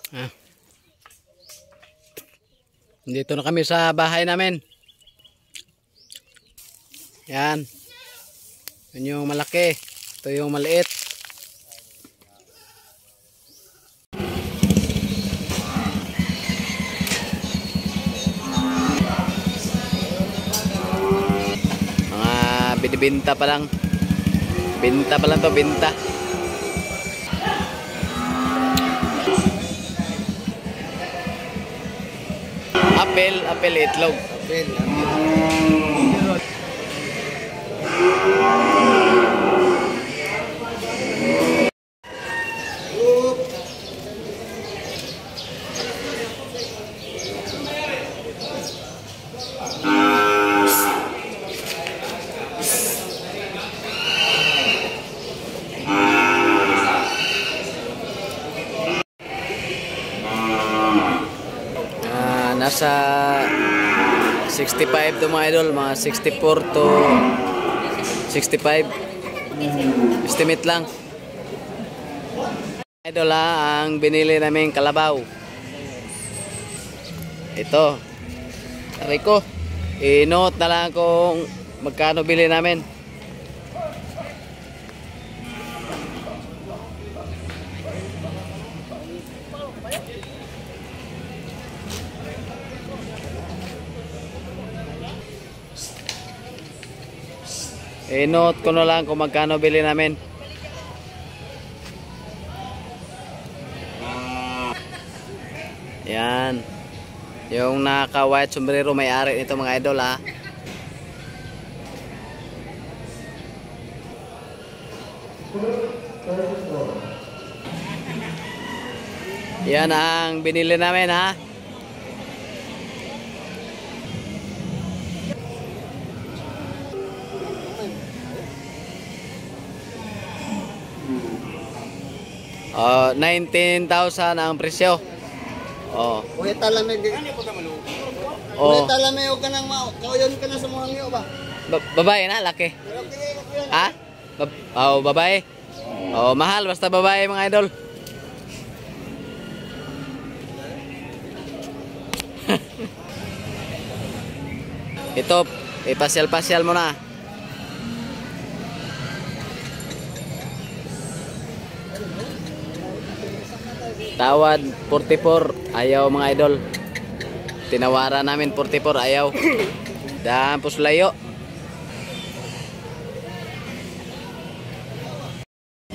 Ah. Dito na kami sa bahay namin. Yan. Yan yung malaki. Ito yung maliit. Mga binibenta pa lang. Binta pa lang to, binta. Apel itlog. Apel. Nasa 65 to mga idol, mga 64 to 65 estimate lang idol ha. Ang binili namin kalabaw ito, Rico, i-note na lang kung magkano bili namin. I-note ko na lang kung magkano bili namin. Yan. Yung naka-white sombrero may-ari nito mga idol ha. Yan ang binili namin ha. Oh, 19,000 ang presyo. Oh. Uy, talamig. Oh. Uy, talamig ka nang kauyon ka na sa mga ngiyo ba? Babae na, laki. Ha? Oh, babae. Oh, mahal basta babae mga idol. Ito, ipasyal-pasyal mo na. Tawad 44, ayaw mga idol. Tinawaran namin 44, ayaw. Dampos layo.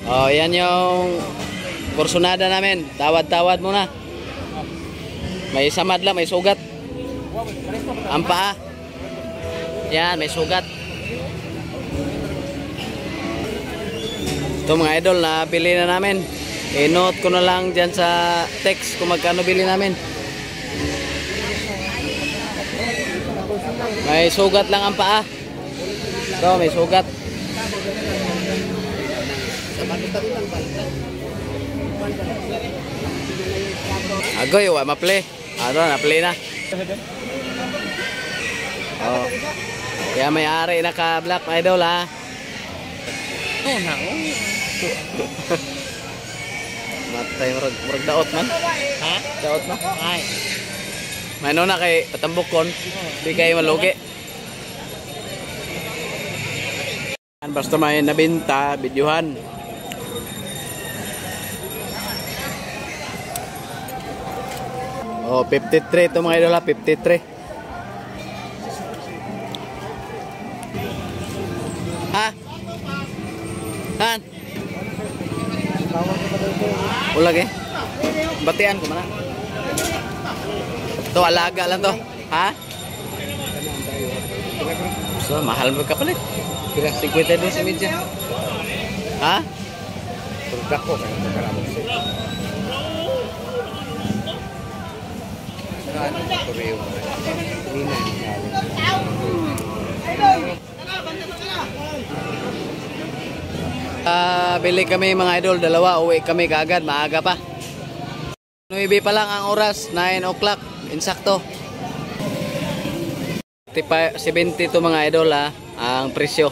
Oh, yan yung kursunada namin. Tawad-tawad muna. May samad lang, may sugat. Ang paa. Yan, may sugat. Ito mga idol, nabili na namin. I-note ko na lang dyan sa text kung magkano bili namin. May sugat lang ang paa. Ito, may sugat. Agoy, wa maple. Ano, naple na. Oh. Kaya may-ari naka-black idol ha. Oh, nako. Matay murag daot man. Ha? Daot na. Ay. May na kay patambukon. Di kay malugi. Basta may nabenta, bidyuhan. Oh, 53 to mga idol ha, 53. Ha? Han? Ulag eh. Batian ko mana. To alaga lang to. Ha? So, mahal mo ka palit. Kira 52 sa media. Ha? Produk ko kaya magkaramo siya. Koreo. Bili kami mga idol, dalawa, uwi kami kaagad, maaga pa. 9 pa lang ang oras, 9 o'clock, insakto. 70 to mga idol ha, ang presyo.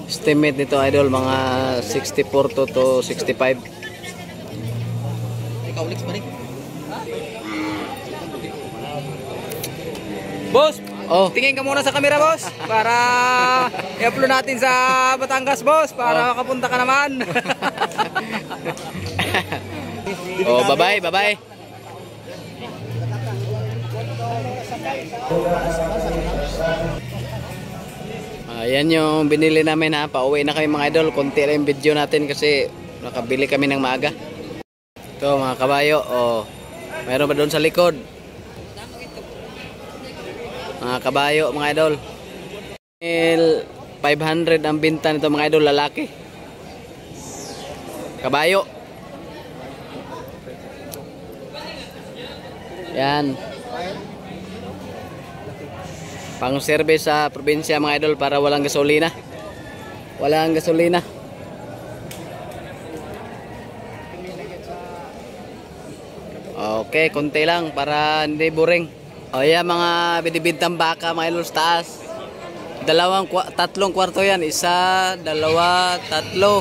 Estimate nito idol mga 64 to 65. Ikaw ulit balik. Boss, Oh, tingin ka muna sa camera, boss, para i-upload natin sa Batangas, boss, para makapunta ka naman. oh, bye-bye, bye-bye. Ayan yung binili namin ha. Pauwi na kami mga idol. Konti lang yung video natin kasi nakabili kami ng maaga. Ito mga kabayo. Oh, mayroon ba doon sa likod? Mga kabayo mga idol. 500 ang binta nito mga idol, lalaki. Kabayo. Yan. Pang service sa probinsya mga idol para walang gasolina. Walang gasolina. Okay, konti lang para hindi boring. O yan mga binibintang baka mga idol sa taas. Tatlong kwarto yan. Isa, dalawa, tatlo.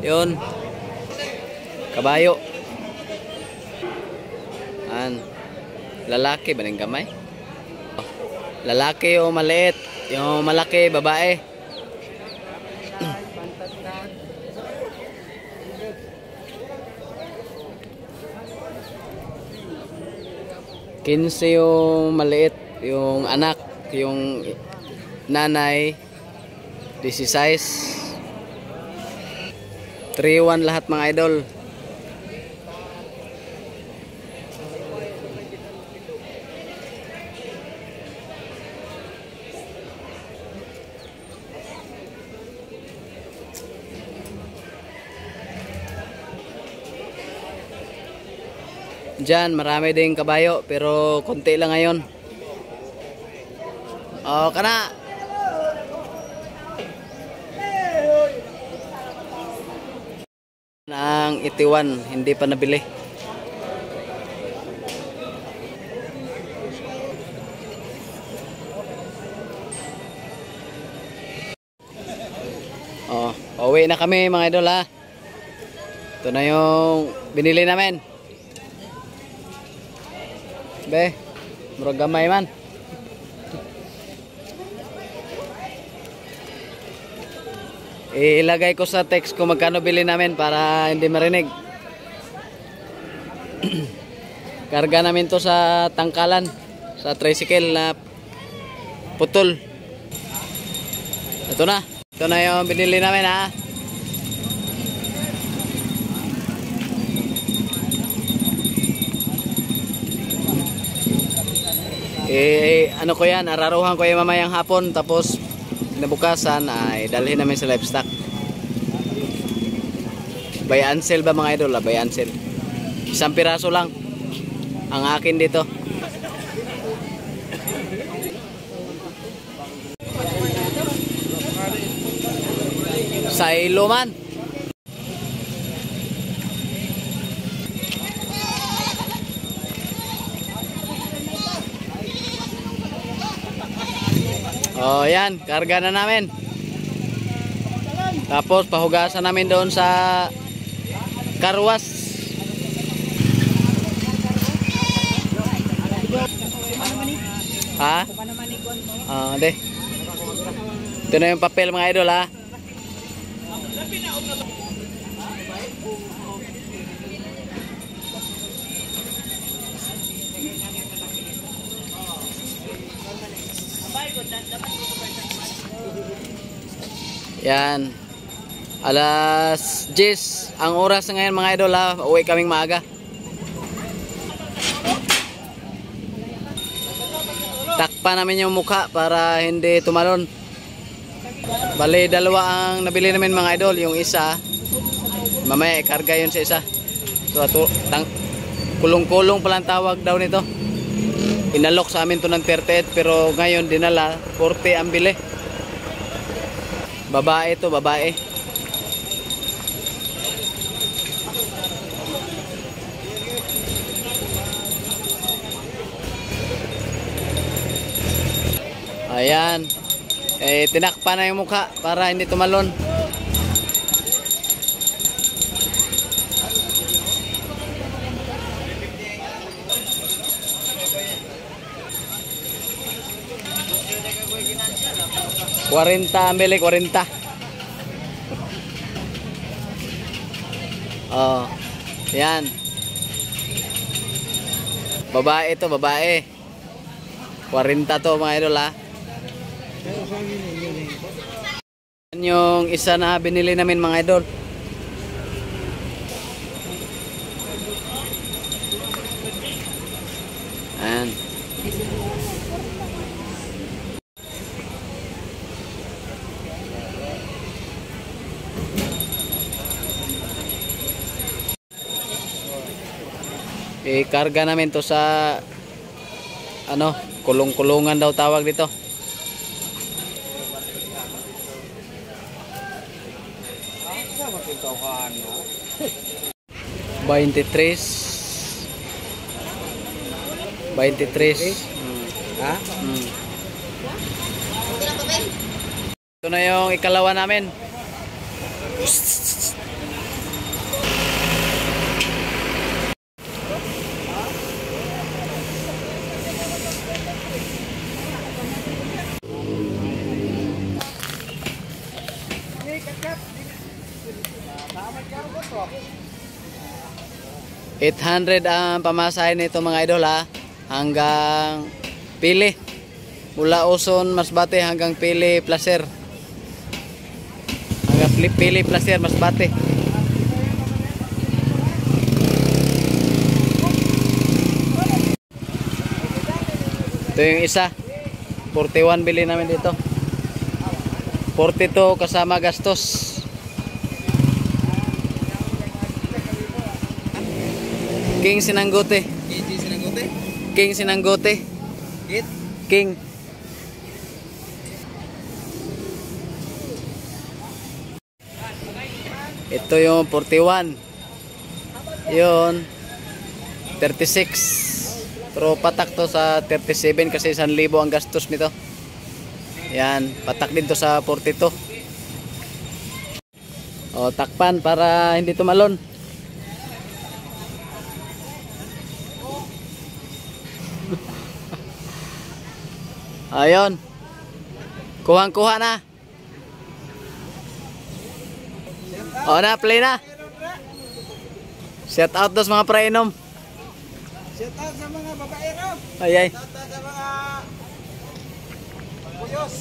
Yun. Kabayo. Yan. Lalaki ba ng gamay? Lalaki o maliit, yung malaki babae. Kinse yung maliit, yung anak, yung nanay 16. 3-1 lahat mga idol. Diyan marami ding kabayo pero konti lang ngayon. Oh, kana. Ang itiwan hindi pa nabili. Oh, uwi na kami mga idol ha. Ito na yung binili namin. Be, murag gamay man. Ilagay ko sa text kung magkano bili namin para hindi marinig. Karga namin to sa tangkalan, sa tricycle na putol. Ito na. Ito na yung binili namin ha. Ano ko yan, araruhan ko yung mamayang hapon tapos nabukasan ay dalhin namin sa livestock. By Ansel ba mga idol? By Ansel. Isang piraso lang ang akin dito. Sa Iloman. Oh, yan, karga na namin. Tapos pahugasan namin doon sa karwas. Ha? De. Ito na yung papel mga idol ha. Yan. Alas 10 ang oras na ngayon mga idol ha. Uwi kaming maaga. Takpan namin yung mukha para hindi tumalon. Bali dalawa ang nabili namin mga idol. Yung isa mamaya ikarga yun sa isa. Kulong-kulong palang tawag daw nito. Inalok sa amin to ng 38 pero ngayon dinala 40 ang bili. Babae to, babae. Ayan. Tinakpan na yung mukha para hindi tumalon. Ambili 40. Oh. Yan. Babae to, babae. 40 to mga idol ha. Yan yung isa na binili namin mga idol. Ayan. Ikarga namin to sa ano, kulong-kulungan daw tawag dito. $23. Ha? Ito na yung ikalawa namin. $800 ang pamasahe nito mga idol ha. Hanggang Pili. Mula Uson, Masbate hanggang Pili, Placer. Hanggang Pili, Placer, Masbate. Ito yung isa. 41 bili namin dito. 42 kasama gastos. King Sinanggote. King Sinanggote. King. Ito yung 41. Yun 36. Pero patak to sa 37 kasi 1,000 ang gastos nito. Yan, patak din to sa 42. O, takpan para hindi tumalon. Ayun. Kuhang-kuha na. O na, play na. Shout out dos mga prainom. Shout out sa mga babaero. Ayay. Shout out sa mga puyos.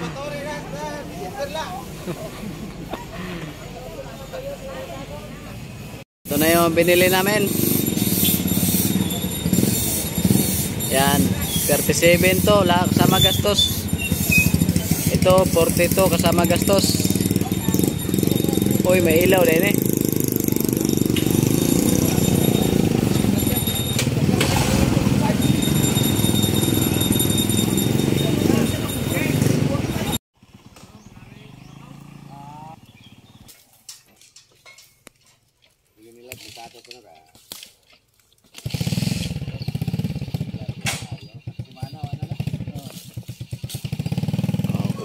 Motori na sa Interla. Ito na yung binili namin. Yan, 37 to, kasama gastos. Ito, 42 kasama gastos. Uy, may ilaw din eh.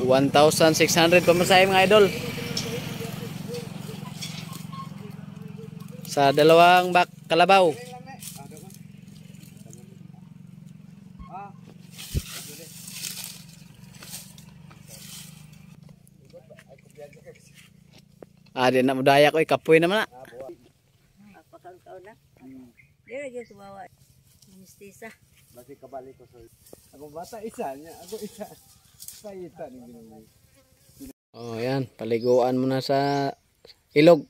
$1,600 pamasahe mga idol. Sa dalawang kalabaw. Di na mudaya ko ikapoy naman na. Napakagkaw na. Dira gyud tumawa. Mistisa. Basi kabalik ko sa ako bata isa niya, ako isa. Payita ni ginoo. Oh, yan, paliguan mo na sa ilog.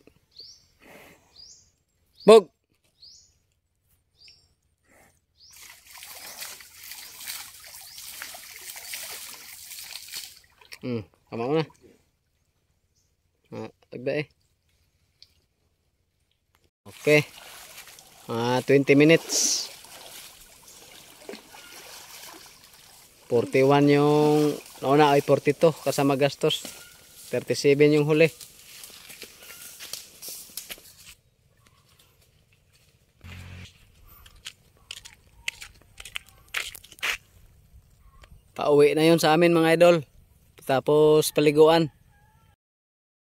Bog. Kama mo na. Tagda eh. Okay. 20 minutes. 41 yung nauna ay 42 kasama gastos. 37 yung huli. Pauwi na yun sa amin mga idol. Tapos paliguan.